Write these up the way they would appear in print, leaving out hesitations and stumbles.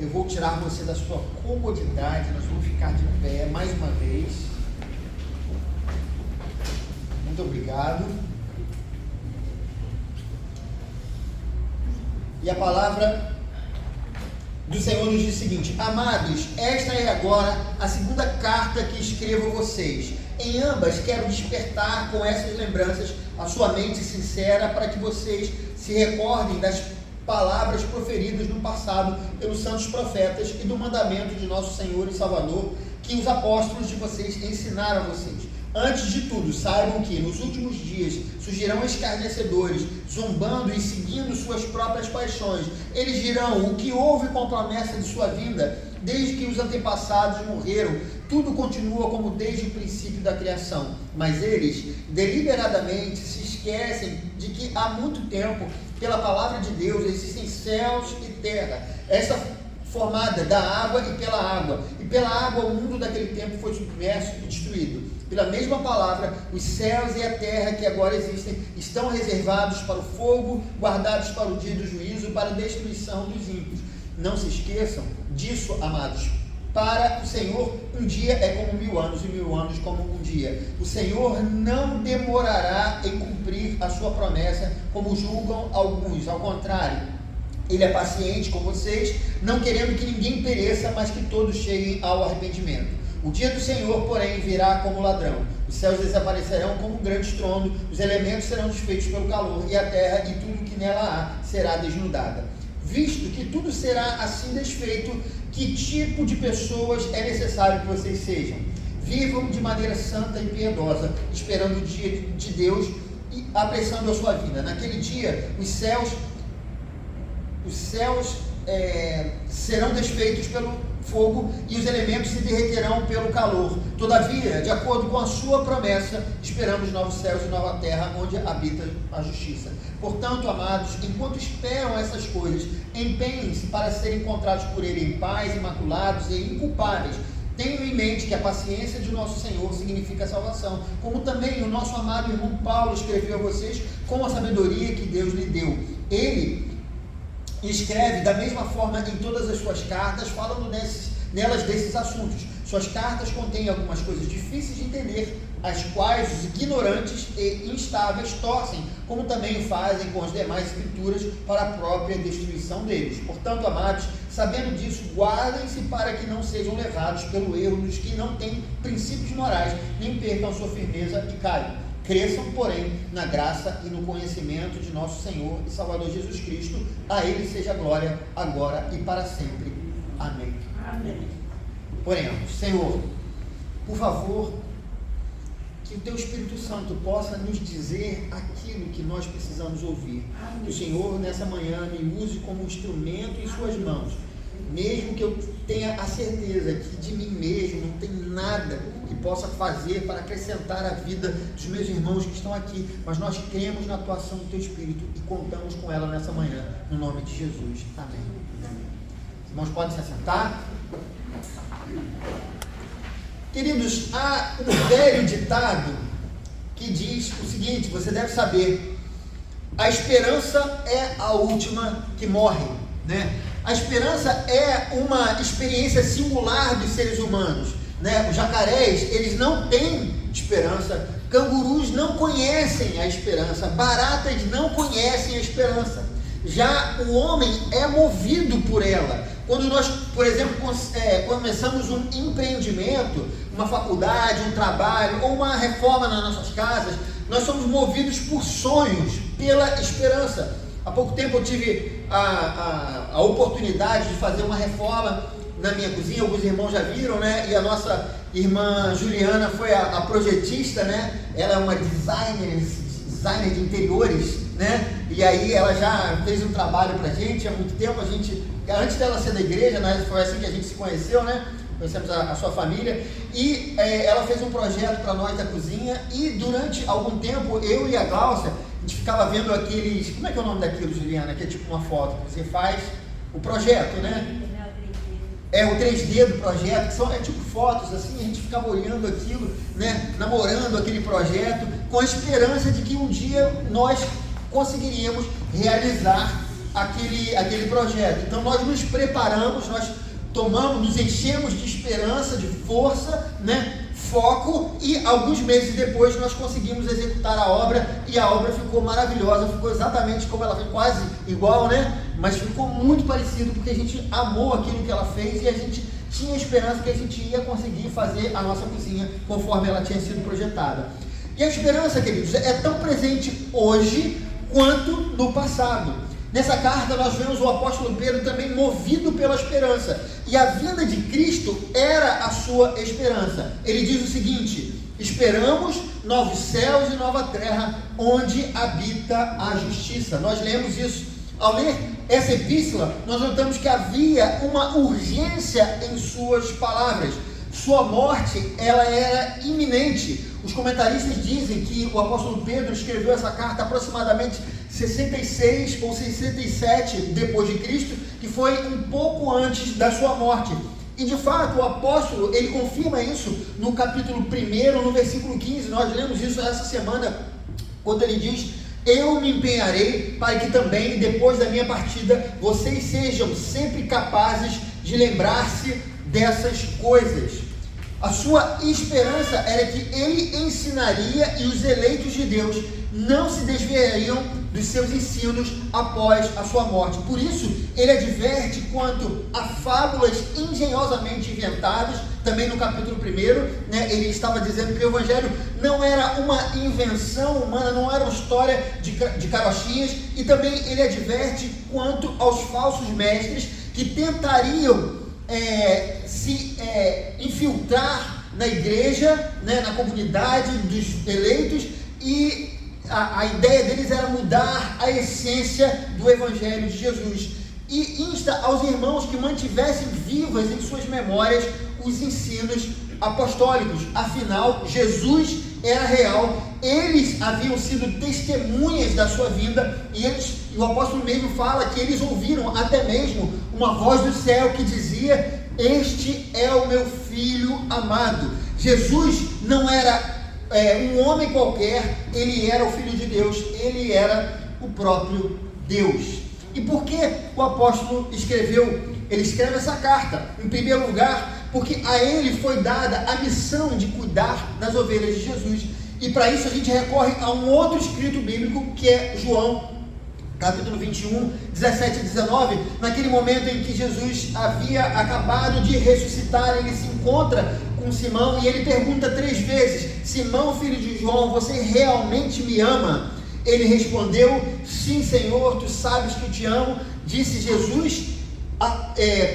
Eu vou tirar você da sua comodidade, nós vamos ficar de pé mais uma vez. Muito obrigado. E a palavra do Senhor nos diz o seguinte: amados, esta é agora a segunda carta que escrevo a vocês. Em ambas quero despertar com essas lembranças a sua mente sincera para que vocês se recordem das palavras proferidas no passado pelos santos profetas e do mandamento de nosso Senhor e Salvador que os apóstolos de vocês ensinaram a vocês. Antes de tudo, saibam que nos últimos dias surgirão escarnecedores, zombando e seguindo suas próprias paixões. Eles dirão: o que houve com a promessa de sua vinda, desde que os antepassados morreram? Tudo continua como desde o princípio da criação. Mas eles deliberadamente se esquecem de que há muito tempo, pela palavra de Deus, existem céus e terra, essa formada da água e pela água o mundo daquele tempo foi submerso e destruído. Pela mesma palavra, os céus e a terra que agora existem estão reservados para o fogo, guardados para o dia do juízo, para a destruição dos ímpios. Não se esqueçam disso, amados. Para o Senhor, um dia é como 1000 anos, e 1000 anos como um dia. O Senhor não demorará em cumprir a sua promessa, como julgam alguns. Ao contrário, Ele é paciente com vocês, não querendo que ninguém pereça, mas que todos cheguem ao arrependimento. O dia do Senhor, porém, virá como ladrão. Os céus desaparecerão como um grande estrondo, os elementos serão desfeitos pelo calor, e a terra e tudo que nela há será desnudada. Visto que tudo será assim desfeito, que tipo de pessoas é necessário que vocês sejam? Vivam de maneira santa e piedosa, esperando o dia de Deus e apressando a sua vinda. Naquele dia, os céus serão desfeitos pelo fogo e os elementos se derreterão pelo calor. Todavia, de acordo com a sua promessa, esperamos novos céus e nova terra, onde habita a justiça. Portanto, amados, enquanto esperam essas coisas, empenhem-se para serem encontrados por Ele em paz, imaculados e inculpáveis. Tenham em mente que a paciência de nosso Senhor significa salvação, como também o nosso amado irmão Paulo escreveu a vocês com a sabedoria que Deus lhe deu. Ele escreve da mesma forma em todas as suas cartas, falando nelas desses assuntos. Suas cartas contêm algumas coisas difíceis de entender, as quais os ignorantes e instáveis torcem, como também o fazem com as demais escrituras para a própria destruição deles. Portanto, amados, sabendo disso, guardem-se para que não sejam levados pelo erro dos que não têm princípios morais, nem percam sua firmeza e caiam. Cresçam, porém, na graça e no conhecimento de nosso Senhor e Salvador Jesus Cristo. A Ele seja a glória, agora e para sempre. Amém. Amém. Oremos. Senhor, por favor, que o Teu Espírito Santo possa nos dizer aquilo que nós precisamos ouvir. Amém. Que o Senhor, nessa manhã, me use como instrumento em Suas mãos. Mesmo que eu tenha a certeza que de mim mesmo não tem nada que possa fazer para acrescentar a vida dos meus irmãos que estão aqui, mas nós cremos na atuação do Teu Espírito e contamos com ela nessa manhã, no nome de Jesus. Amém. Os irmãos podem se assentar. Queridos, há um velho ditado que diz o seguinte, você deve saber: a esperança é a última que morre, né? A esperança é uma experiência singular dos seres humanos, né? Os jacarés, eles não têm esperança, cangurus não conhecem a esperança, baratas não conhecem a esperança. Já o homem é movido por ela. Quando nós, por exemplo, começamos um empreendimento, uma faculdade, um trabalho ou uma reforma nas nossas casas, nós somos movidos por sonhos, pela esperança. Há pouco tempo eu tive a oportunidade de fazer uma reforma na minha cozinha, alguns irmãos já viram, né? E a nossa irmã Juliana foi a projetista, né? Ela é uma designer de interiores, né? E aí ela já fez um trabalho pra gente há muito tempo. Antes dela ser da igreja, né? Foi assim que a gente se conheceu, né? Conhecemos a sua família, e ela fez um projeto para nós da cozinha, e durante algum tempo, eu e a Gláucia, a gente ficava vendo aqueles, como é que é o nome daquilo, Juliana? Que é tipo uma foto que você faz, o projeto, né? É o 3D do projeto, que são tipo fotos assim, a gente ficava olhando aquilo, né? Namorando aquele projeto, com a esperança de que um dia nós conseguiríamos realizar aquele projeto. Então nós nos preparamos, nós nos enchemos de esperança, de força, né? Foco, e alguns meses depois nós conseguimos executar a obra, e a obra ficou maravilhosa, ficou exatamente como ela fez, quase igual, né? Mas ficou muito parecido, porque a gente amou aquilo que ela fez e a gente tinha esperança que a gente ia conseguir fazer a nossa cozinha conforme ela tinha sido projetada. E a esperança, queridos, é tão presente hoje quanto no passado. Nessa carta nós vemos o apóstolo Pedro também movido pela esperança, e a vinda de Cristo era a sua esperança. Ele diz o seguinte: esperamos novos céus e nova terra, onde habita a justiça. Nós lemos isso. Ao ler essa epístola, nós notamos que havia uma urgência em suas palavras. Sua morte, ela era iminente. Os comentaristas dizem que o apóstolo Pedro escreveu essa carta aproximadamente 66 ou 67 depois de Cristo, que foi um pouco antes da sua morte. E de fato, o apóstolo, ele confirma isso no capítulo 1, no versículo 15. Nós lemos isso essa semana, quando ele diz: eu me empenharei para que também, depois da minha partida, vocês sejam sempre capazes de lembrar-se dessas coisas. A sua esperança era que ele ensinaria e os eleitos de Deus não se desviariam dos seus ensinos após a sua morte. Por isso, ele adverte quanto a fábulas engenhosamente inventadas, também no capítulo 1, né, ele estava dizendo que o evangelho não era uma invenção humana, não era uma história de carochinhas, e também ele adverte quanto aos falsos mestres que tentariam se infiltrar na igreja, né, na comunidade dos eleitos, e a ideia deles era mudar a essência do Evangelho de Jesus, e insta aos irmãos que mantivessem vivas em suas memórias os ensinos apostólicos. Afinal, Jesus era real, eles haviam sido testemunhas da sua vinda, e o apóstolo mesmo fala que eles ouviram até mesmo uma voz do céu que dizia: este é o meu filho amado. Jesus não era um homem qualquer, ele era o Filho de Deus, ele era o próprio Deus. E por que o apóstolo ele escreve essa carta? Em primeiro lugar, porque a ele foi dada a missão de cuidar das ovelhas de Jesus, e para isso a gente recorre a um outro escrito bíblico, que é João, capítulo 21, 17 e 19, naquele momento em que Jesus havia acabado de ressuscitar. Ele se encontra com Simão e ele pergunta 3 vezes: Simão, filho de João, você realmente me ama? Ele respondeu: sim, Senhor, tu sabes que eu te amo. Disse Jesus: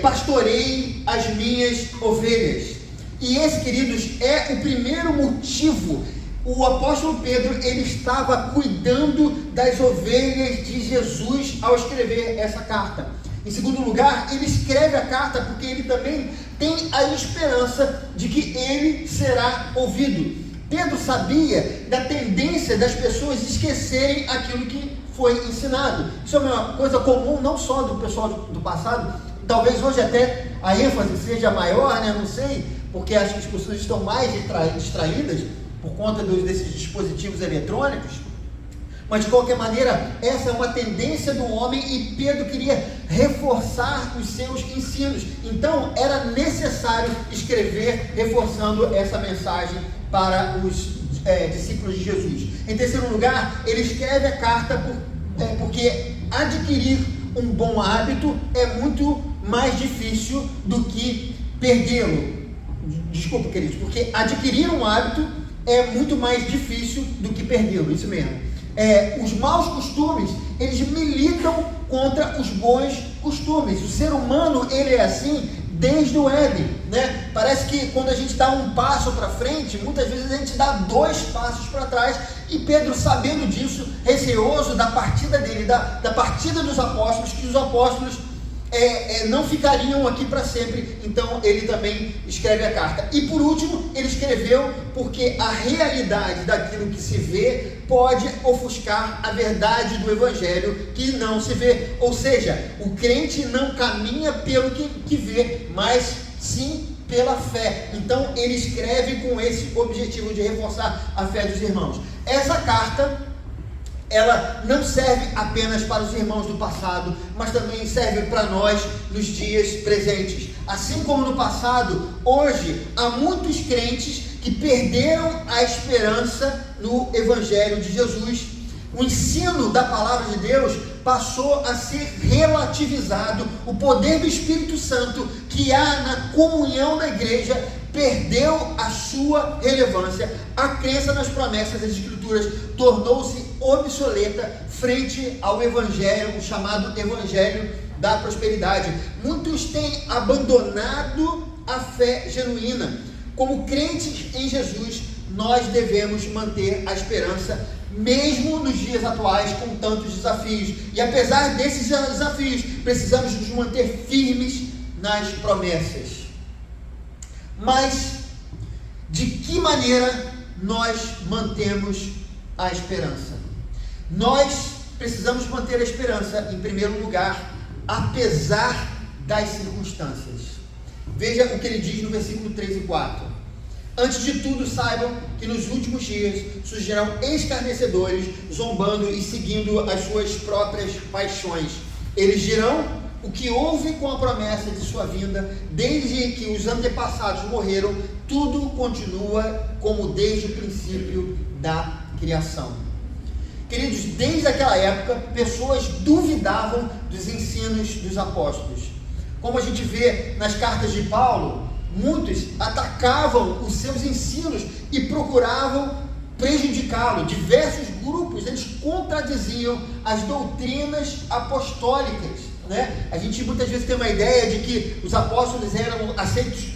pastorei as minhas ovelhas. E esse, queridos, é o primeiro motivo. O apóstolo Pedro, ele estava cuidando das ovelhas de Jesus ao escrever essa carta. Em segundo lugar, ele escreve a carta porque ele também tem a esperança de que ele será ouvido. Pedro sabia da tendência das pessoas esquecerem aquilo que foi ensinado. Isso é uma coisa comum não só do pessoal do passado, talvez hoje até a ênfase seja maior, né? Não sei, porque acho que as pessoas estão mais distraídas por conta desses dispositivos eletrônicos, mas de qualquer maneira, essa é uma tendência do homem, e Pedro queria reforçar os seus ensinos. Então era necessário escrever reforçando essa mensagem para os discípulos de Jesus. Em terceiro lugar, ele escreve a carta porque adquirir um bom hábito é muito mais difícil do que perdê-lo. Desculpa, queridos, porque adquirir um hábito é muito mais difícil do que perdê-lo, isso mesmo. Os maus costumes, eles militam contra os bons costumes. O ser humano, ele é assim desde o Éden, né? Parece que quando a gente dá um passo para frente, muitas vezes a gente dá 2 passos para trás. E Pedro, sabendo disso, receoso da partida dele, da partida dos apóstolos, que os apóstolos não ficariam aqui para sempre, então ele também escreve a carta. E por último, ele escreveu porque a realidade daquilo que se vê pode ofuscar a verdade do evangelho que não se vê. Ou seja, o crente não caminha pelo que vê, mas sim pela fé. Então ele escreve com esse objetivo de reforçar a fé dos irmãos. Essa carta ela não serve apenas para os irmãos do passado, mas também serve para nós nos dias presentes. Assim como no passado, hoje há muitos crentes que perderam a esperança no Evangelho de Jesus. O ensino da palavra de Deus passou a ser relativizado. O poder do Espírito Santo que há na comunhão da igreja perdeu a sua relevância. A crença nas promessas das Escrituras tornou-se obsoleta frente ao Evangelho, o chamado Evangelho da prosperidade. Muitos têm abandonado a fé genuína. Como crentes em Jesus, nós devemos manter a esperança, mesmo nos dias atuais com tantos desafios. E apesar desses desafios, precisamos nos manter firmes nas promessas. Mas de que maneira nós mantemos a esperança? Nós precisamos manter a esperança, em primeiro lugar, apesar das circunstâncias. Veja o que ele diz no versículo 3 e 4. Antes de tudo, saibam que nos últimos dias surgirão escarnecedores, zombando e seguindo as suas próprias paixões. Eles dirão o que houve com a promessa de sua vinda, desde que os antepassados morreram, tudo continua como desde o princípio da criação. Queridos, desde aquela época, pessoas duvidavam dos ensinos dos apóstolos. Como a gente vê nas cartas de Paulo, muitos atacavam os seus ensinos e procuravam prejudicá-lo. Diversos grupos, eles contradiziam as doutrinas apostólicas, né? A gente muitas vezes tem uma ideia de que os apóstolos eram aceitos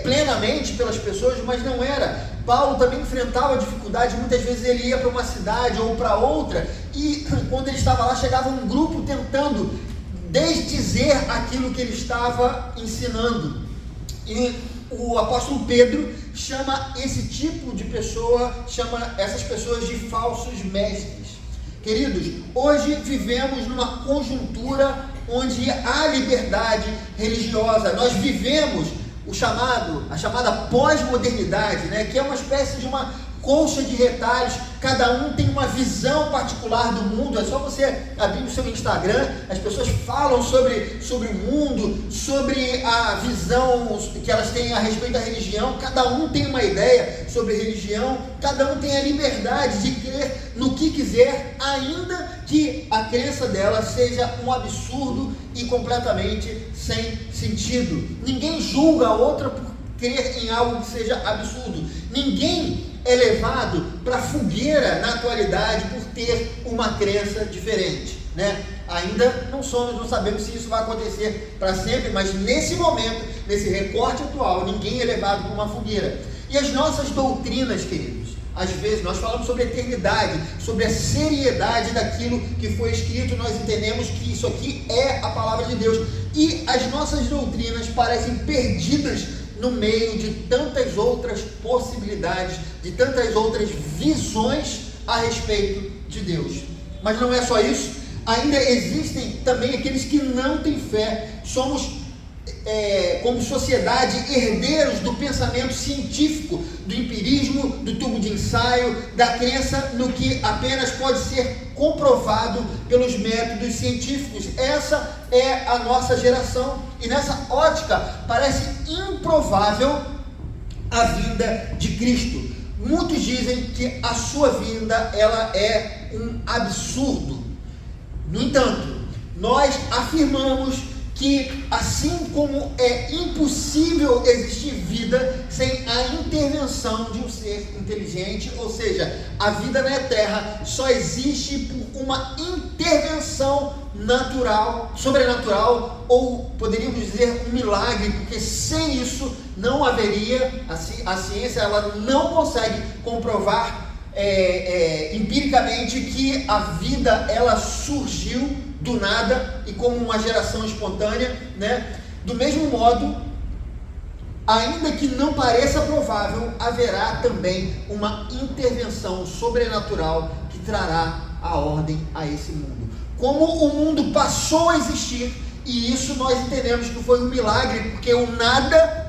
plenamente pelas pessoas, mas não era. Paulo também enfrentava dificuldade. Muitas vezes ele ia para uma cidade ou para outra, e quando ele estava lá, chegava um grupo tentando desdizer aquilo que ele estava ensinando. E o apóstolo Pedro chama esse tipo de pessoa, chama essas pessoas de falsos mestres. Queridos, hoje vivemos numa conjuntura onde há liberdade religiosa. Nós vivemos a chamada pós-modernidade, né? Que é uma espécie de uma colcha de retalhos. Cada um tem uma visão particular do mundo. É só você abrir o seu Instagram, as pessoas falam sobre o mundo, sobre a visão que elas têm a respeito da religião. Cada um tem uma ideia sobre religião, cada um tem a liberdade de crer no que quiser, ainda que a crença dela seja um absurdo e completamente sem sentido. Ninguém julga a outra por crer em algo que seja absurdo. Ninguém é levado para a fogueira na atualidade por ter uma crença diferente, né? Ainda não sabemos se isso vai acontecer para sempre, mas nesse momento, nesse recorte atual, ninguém é levado para uma fogueira. E as nossas doutrinas, queridos, às vezes nós falamos sobre a eternidade, sobre a seriedade daquilo que foi escrito. Nós entendemos que isso aqui é a palavra de Deus, e as nossas doutrinas parecem perdidas no meio de tantas outras possibilidades, de tantas outras visões a respeito de Deus. Mas não é só isso, ainda existem também aqueles que não têm fé. Somos, como sociedade, herdeiros do pensamento científico, do empirismo, do tubo de ensaio, da crença no que apenas pode ser comprovado pelos métodos científicos. Essa é a nossa geração, e nessa ótica parece improvável a vinda de Cristo. Muitos dizem que a sua vinda ela é um absurdo. No entanto, nós afirmamos que, assim como é impossível existir vida sem a intervenção de um ser inteligente, ou seja, a vida na Terra só existe por uma intervenção natural, sobrenatural, ou poderíamos dizer um milagre, porque sem isso não haveria. A ciência ela não consegue comprovar empiricamente que a vida ela surgiu do nada e como uma geração espontânea, né? Do mesmo modo, ainda que não pareça provável, haverá também uma intervenção sobrenatural que trará a ordem a esse mundo. Como o mundo passou a existir, e isso nós entendemos que foi um milagre, porque o nada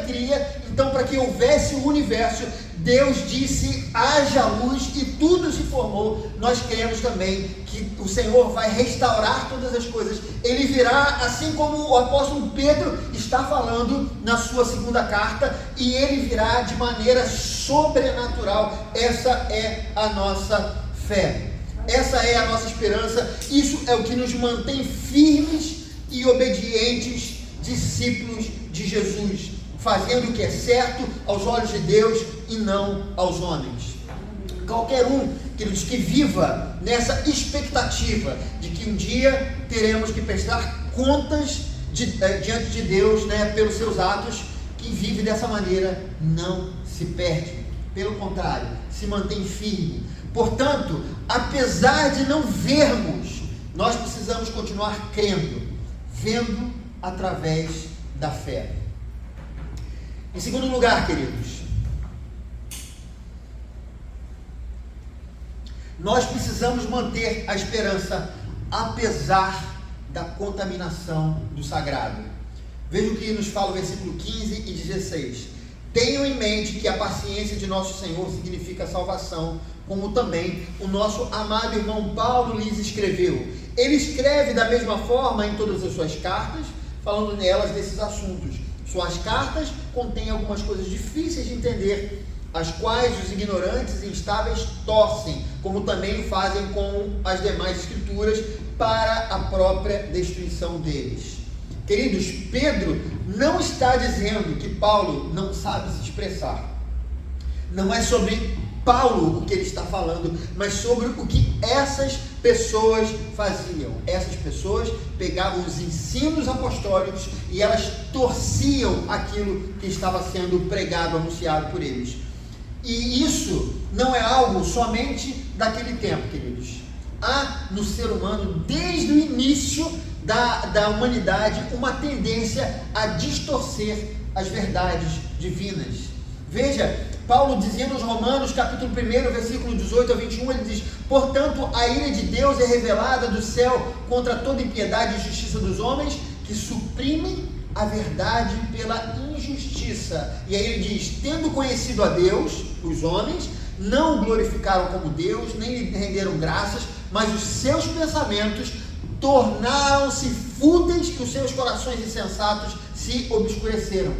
cria. Então, para que houvesse o universo, Deus disse, haja luz, e tudo se formou. Nós cremos também que o Senhor vai restaurar todas as coisas. Ele virá, assim como o apóstolo Pedro está falando na sua segunda carta, e ele virá de maneira sobrenatural. Essa é a nossa fé, essa é a nossa esperança. Isso é o que nos mantém firmes e obedientes discípulos de Jesus, fazendo o que é certo aos olhos de Deus e não aos homens. Qualquer um, queridos, que viva nessa expectativa de que um dia teremos que prestar contas diante de Deus, né, pelos seus atos, quem vive dessa maneira não se perde, pelo contrário, se mantém firme. Portanto, apesar de não vermos, nós precisamos continuar crendo, vendo através da fé. Em segundo lugar, queridos, nós precisamos manter a esperança apesar da contaminação do sagrado. Veja o que nos fala o versículo 15 e 16. Tenham em mente que a paciência de nosso Senhor significa salvação, como também o nosso amado irmão Paulo lhes escreveu. Ele escreve da mesma forma em todas as suas cartas, falando nelas desses assuntos. Suas cartas contêm algumas coisas difíceis de entender, as quais os ignorantes e instáveis torcem, como também o fazem com as demais escrituras, para a própria destruição deles. Queridos, Pedro não está dizendo que Paulo não sabe se expressar. Não é sobre Paulo o que ele está falando, mas sobre o que essas pessoas faziam. Essas pessoas pegavam os ensinos apostólicos e elas torciam aquilo que estava sendo pregado, anunciado por eles. E isso não é algo somente daquele tempo, queridos. Há no ser humano, desde o início da humanidade, uma tendência a distorcer as verdades divinas. Veja, Paulo dizendo aos Romanos, capítulo 1, versículo 18 a 21, ele diz: portanto, a ira de Deus é revelada do céu contra toda impiedade e injustiça dos homens, que suprimem a verdade pela injustiça. E aí ele diz: tendo conhecido a Deus, os homens não o glorificaram como Deus, nem lhe renderam graças, mas os seus pensamentos tornaram-se fúteis, que os seus corações insensatos se obscureceram.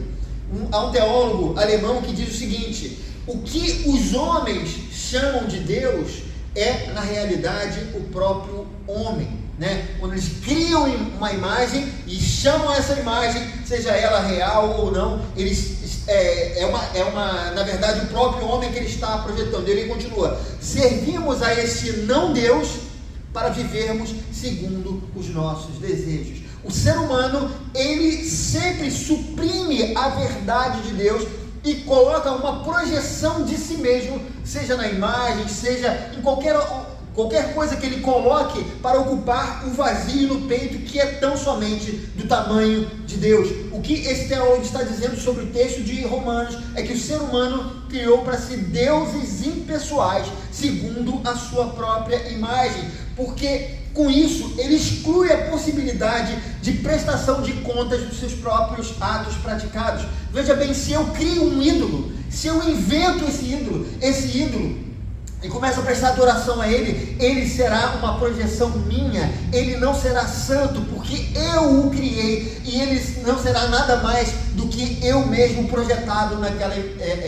Há um teólogo alemão que diz o seguinte: o que os homens chamam de Deus é, na realidade, o próprio homem, né? Quando eles criam uma imagem e chamam essa imagem, seja ela real ou não, eles na verdade, o próprio homem que ele está projetando. Ele continua: servimos a este não Deus para vivermos segundo os nossos desejos. O ser humano, ele sempre suprime a verdade de Deus e coloca uma projeção de si mesmo, seja na imagem, seja em qualquer coisa que ele coloque para ocupar o vazio no peito que é tão somente do tamanho de Deus. O que esse teólogo está dizendo sobre o texto de Romanos é que o ser humano criou para si deuses impessoais, segundo a sua própria imagem, porque com isso ele exclui a possibilidade de prestação de contas dos seus próprios atos praticados. Veja bem, se eu crio um ídolo, se eu invento esse ídolo, e começo a prestar adoração a ele, ele será uma projeção minha, ele não será santo, porque eu o criei, e ele não será nada mais do que eu mesmo projetado naquela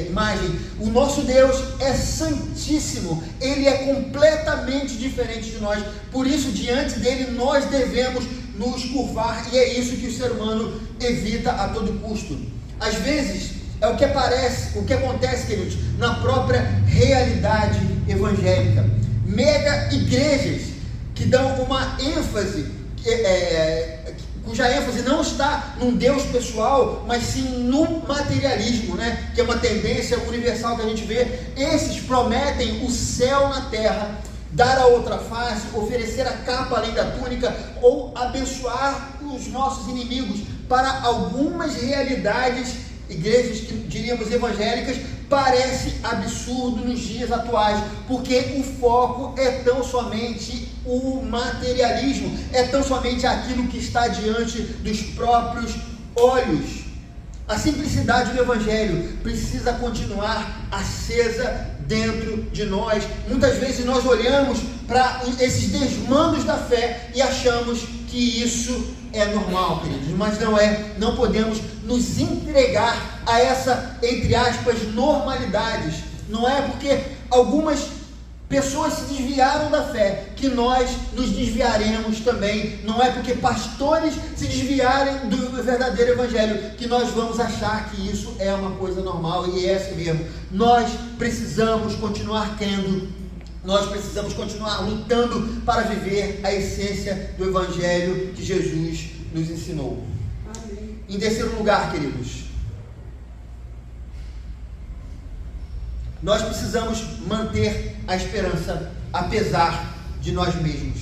imagem. O nosso Deus é santíssimo, ele é completamente diferente de nós, por isso diante dele nós devemos nos curvar, e é isso que o ser humano evita a todo custo. Às vezes, é o que acontece, queridos, na própria realidade evangélica. Mega igrejas que dão uma ênfase, cuja ênfase não está num Deus pessoal, mas sim no materialismo, né? Que é uma tendência universal que a gente vê. Esses prometem o céu na terra, dar a outra face, oferecer a capa além da túnica, ou abençoar os nossos inimigos. Para algumas realidades, igrejas que diríamos evangélicas, parece absurdo nos dias atuais, porque o foco é tão somente o materialismo, é tão somente aquilo que está diante dos próprios olhos. A simplicidade do Evangelho precisa continuar acesa dentro de nós. Muitas vezes nós olhamos para esses desmandos da fé e achamos que isso é normal, queridos, mas não é. Não podemos nos entregar a essa, entre aspas, normalidades. Não é porque algumas pessoas se desviaram da fé que nós nos desviaremos também. Não é porque pastores se desviarem do verdadeiro Evangelho que nós vamos achar que isso é uma coisa normal, e é assim mesmo. Nós precisamos continuar crendo, nós precisamos continuar lutando para viver a essência do Evangelho que Jesus nos ensinou. Amém. Em terceiro lugar, queridos, nós precisamos manter a esperança apesar de nós mesmos.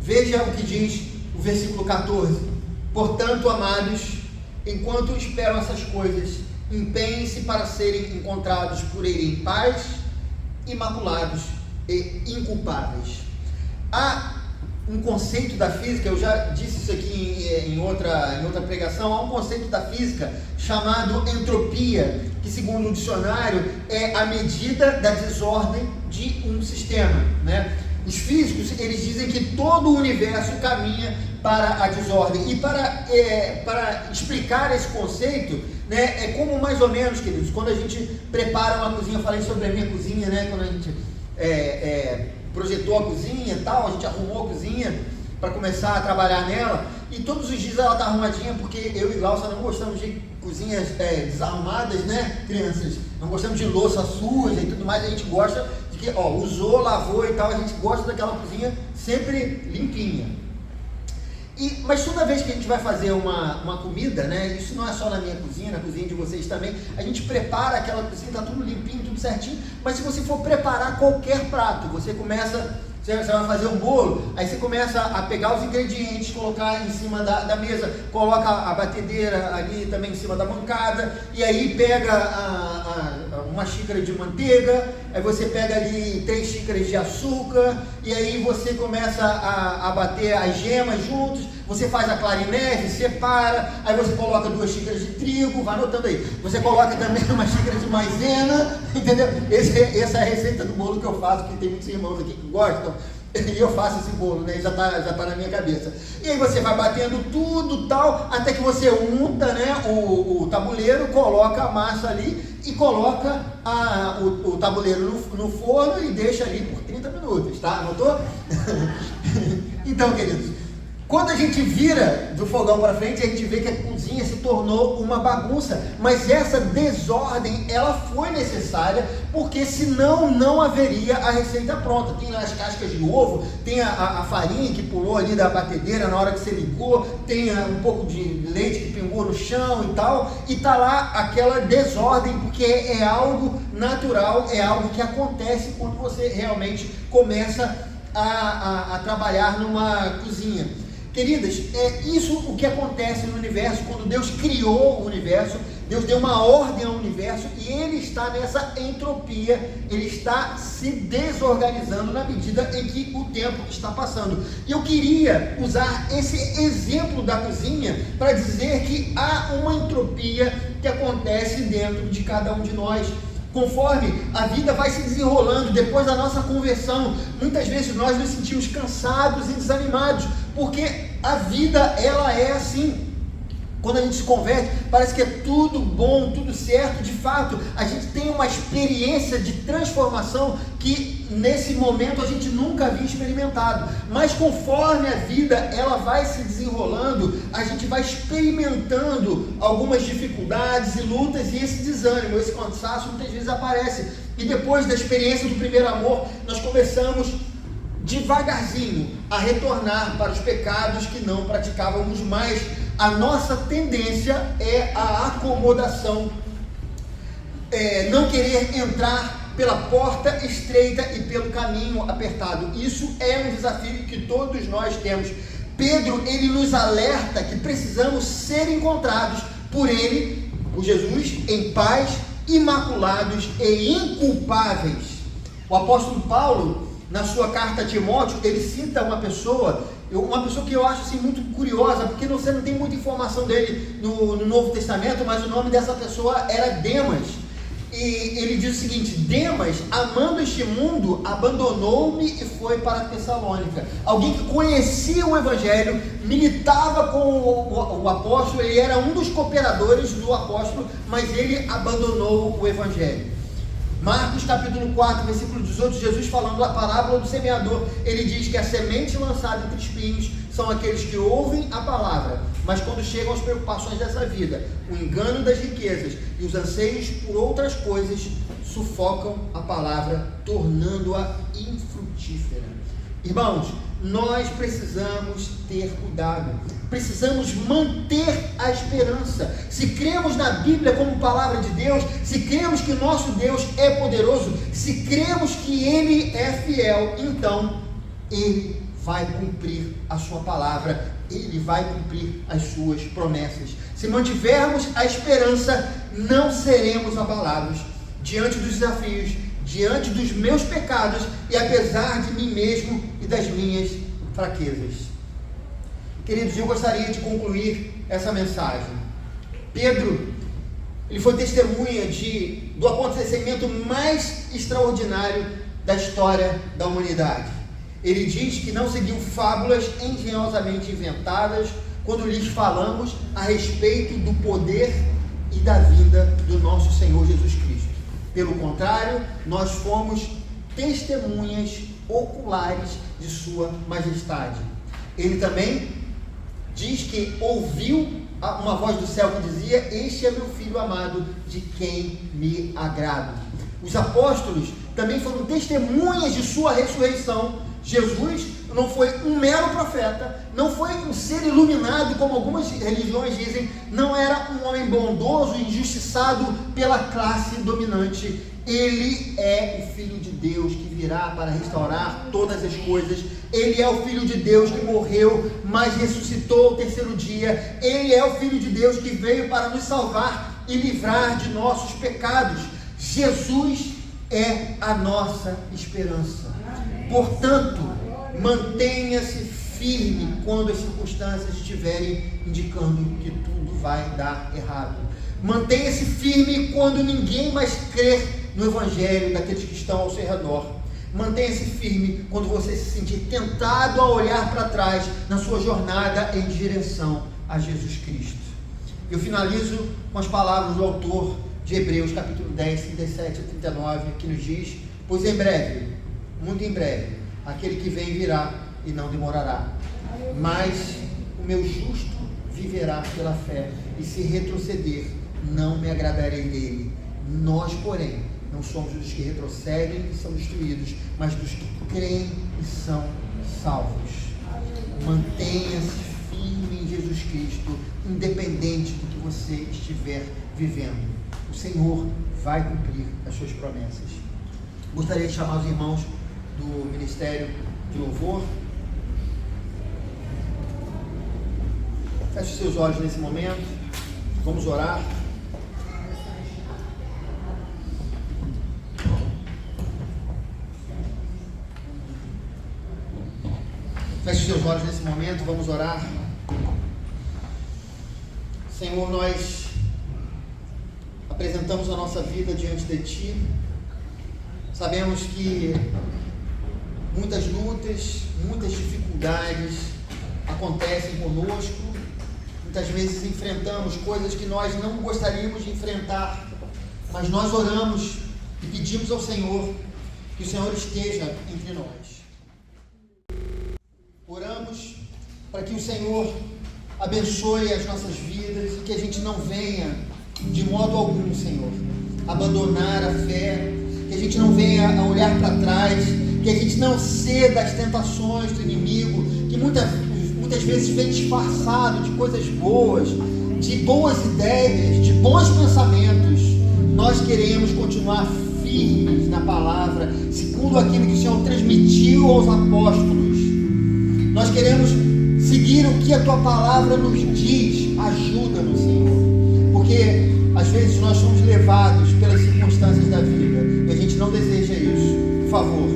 Veja o que diz o versículo 14. Portanto, amados, enquanto esperam essas coisas, empenhem-se para serem encontrados por Ele em paz, imaculados e inculpáveis. Há um conceito da física, eu já disse isso aqui em outra pregação, há um conceito da física chamado entropia, que segundo o dicionário é a medida da desordem de um sistema, né? Os físicos, eles dizem que todo o universo caminha para a desordem, e para explicar esse conceito, né, é como mais ou menos, queridos, quando a gente prepara uma cozinha. Eu falei sobre a minha cozinha, né, quando a gente projetou a cozinha e tal, a gente arrumou a cozinha para começar a trabalhar nela, e todos os dias ela está arrumadinha, porque eu e Glaucia não gostamos de cozinhas desarrumadas, né, crianças? Não gostamos de louça suja e tudo mais. A gente gosta de que, usou, lavou e tal, a gente gosta daquela cozinha sempre limpinha. Mas toda vez que a gente vai fazer uma comida, né, isso não é só na minha cozinha, na cozinha de vocês também, a gente prepara aquela cozinha, está tudo limpinho, tudo certinho, mas se você for preparar qualquer prato, você vai fazer um bolo, aí você começa a pegar os ingredientes, colocar em cima da mesa, coloca a batedeira ali também em cima da bancada, e aí pega uma xícara de manteiga, aí você pega ali 3 xícaras de açúcar, e aí você começa a bater as gemas juntos, você faz a clara em neve, separa, aí você coloca 2 xícaras de trigo, vai anotando aí, você coloca também uma xícara de maisena, entendeu? Essa é a receita do bolo que eu faço, que tem muitos irmãos aqui que gostam, e eu faço esse bolo, né? Já tá na minha cabeça. E aí você vai batendo tudo tal, até que você unta, né, o tabuleiro, coloca a massa ali e coloca o tabuleiro no forno e deixa ali por 30 minutos, tá? Anotou? Então, queridos, quando a gente vira do fogão para frente, a gente vê que a cozinha se tornou uma bagunça, mas essa desordem, ela foi necessária, porque senão não haveria a receita pronta. Tem as cascas de ovo, tem a farinha que pulou ali da batedeira na hora que você ligou, tem um pouco de leite que pingou no chão e tal, e tá lá aquela desordem, porque é algo natural, é algo que acontece quando você realmente começa a trabalhar numa cozinha. Queridas, é isso o que acontece no universo. Quando Deus criou o universo, Deus deu uma ordem ao universo, e Ele está nessa entropia, Ele está se desorganizando na medida em que o tempo está passando. E eu queria usar esse exemplo da cozinha para dizer que há uma entropia que acontece dentro de cada um de nós. Conforme a vida vai se desenrolando, depois da nossa conversão, muitas vezes nós nos sentimos cansados e desanimados, porque a vida, ela é assim. Quando a gente se converte, parece que é tudo bom, tudo certo. De fato, a gente tem uma experiência de transformação que nesse momento a gente nunca havia experimentado. Mas conforme a vida ela vai se desenrolando, a gente vai experimentando algumas dificuldades e lutas, e esse desânimo, esse cansaço muitas vezes aparece. E depois da experiência do primeiro amor, nós começamos devagarzinho a retornar para os pecados que não praticávamos mais. A nossa tendência é a acomodação, não querer entrar pela porta estreita e pelo caminho apertado. Isso é um desafio que todos nós temos. Pedro, ele nos alerta que precisamos ser encontrados por Ele, por Jesus, em paz, imaculados e inculpáveis. O apóstolo Paulo, na sua carta a Timóteo, ele cita uma pessoa que eu acho assim, muito curiosa, porque você não tem muita informação dele no Novo Testamento, mas o nome dessa pessoa era Demas. E ele diz o seguinte: Demas, amando este mundo, abandonou-me e foi para Tessalônica. Alguém que conhecia o Evangelho, militava com o apóstolo, ele era um dos cooperadores do apóstolo, mas ele abandonou o Evangelho. Marcos capítulo 4, versículo 18, Jesus falando da parábola do semeador, ele diz que a semente lançada entre espinhos são aqueles que ouvem a palavra, mas quando chegam as preocupações dessa vida, o engano das riquezas e os anseios por outras coisas, sufocam a palavra, tornando-a infrutífera. Irmãos, nós precisamos ter cuidado, precisamos manter a esperança. Se cremos na Bíblia como palavra de Deus, se cremos que nosso Deus é poderoso, se cremos que Ele é fiel, então Ele vai cumprir a sua palavra, Ele vai cumprir as suas promessas. Se mantivermos a esperança, não seremos abalados diante dos desafios, diante dos meus pecados e apesar de mim mesmo e das minhas fraquezas. Queridos, eu gostaria de concluir essa mensagem. Pedro, ele foi testemunha do acontecimento mais extraordinário da história da humanidade. Ele diz que não seguiu fábulas engenhosamente inventadas quando lhes falamos a respeito do poder e da vinda do nosso Senhor Jesus Cristo. Pelo contrário, nós fomos testemunhas oculares de sua majestade. Ele também diz que ouviu uma voz do céu que dizia: este é meu filho amado, de quem me agrado. Os apóstolos também foram testemunhas de sua ressurreição. Jesus não foi um mero profeta, não foi um ser iluminado, como algumas religiões dizem, não era um homem bondoso, injustiçado pela classe dominante. Ele é o Filho de Deus que virá para restaurar todas as coisas. Ele é o Filho de Deus que morreu, mas ressuscitou ao terceiro dia. Ele é o Filho de Deus que veio para nos salvar e livrar de nossos pecados. Jesus é a nossa esperança. Portanto, mantenha-se firme quando as circunstâncias estiverem indicando que tudo vai dar errado. Mantenha-se firme quando ninguém mais crer no Evangelho daqueles que estão ao seu redor. Mantenha-se firme quando você se sentir tentado a olhar para trás na sua jornada em direção a Jesus Cristo. Eu finalizo com as palavras do autor de Hebreus, capítulo 10, 37 a 39, que nos diz: pois em breve, muito em breve, aquele que vem virá e não demorará. Mas o meu justo viverá pela fé, e se retroceder, não me agradarei dele. Nós, porém, não somos dos que retrocedem e são destruídos, mas dos que creem e são salvos. Mantenha-se firme em Jesus Cristo, independente do que você estiver vivendo. O Senhor vai cumprir as suas promessas. Gostaria de chamar os irmãos do Ministério de Louvor. Feche os seus olhos nesse momento. Vamos orar. Feche os seus olhos nesse momento. Vamos orar. Senhor, nós apresentamos a nossa vida diante de Ti. Sabemos que muitas lutas, muitas dificuldades acontecem conosco. Muitas vezes enfrentamos coisas que nós não gostaríamos de enfrentar, mas nós oramos e pedimos ao Senhor que o Senhor esteja entre nós. Oramos para que o Senhor abençoe as nossas vidas e que a gente não venha de modo algum, Senhor, abandonar a fé, que a gente não venha a olhar para trás, que a gente não ceda às tentações do inimigo, que muitas vezes vem disfarçado de coisas boas, de boas ideias, de bons pensamentos. Nós queremos continuar firmes na palavra, segundo aquilo que o Senhor transmitiu aos apóstolos. Nós queremos seguir o que a Tua palavra nos diz. Ajuda-nos, Senhor, porque às vezes nós somos levados pelas circunstâncias da vida e a gente não deseja isso. Por favor,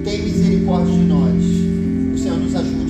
tenha misericórdia de nós. O Senhor nos ajude.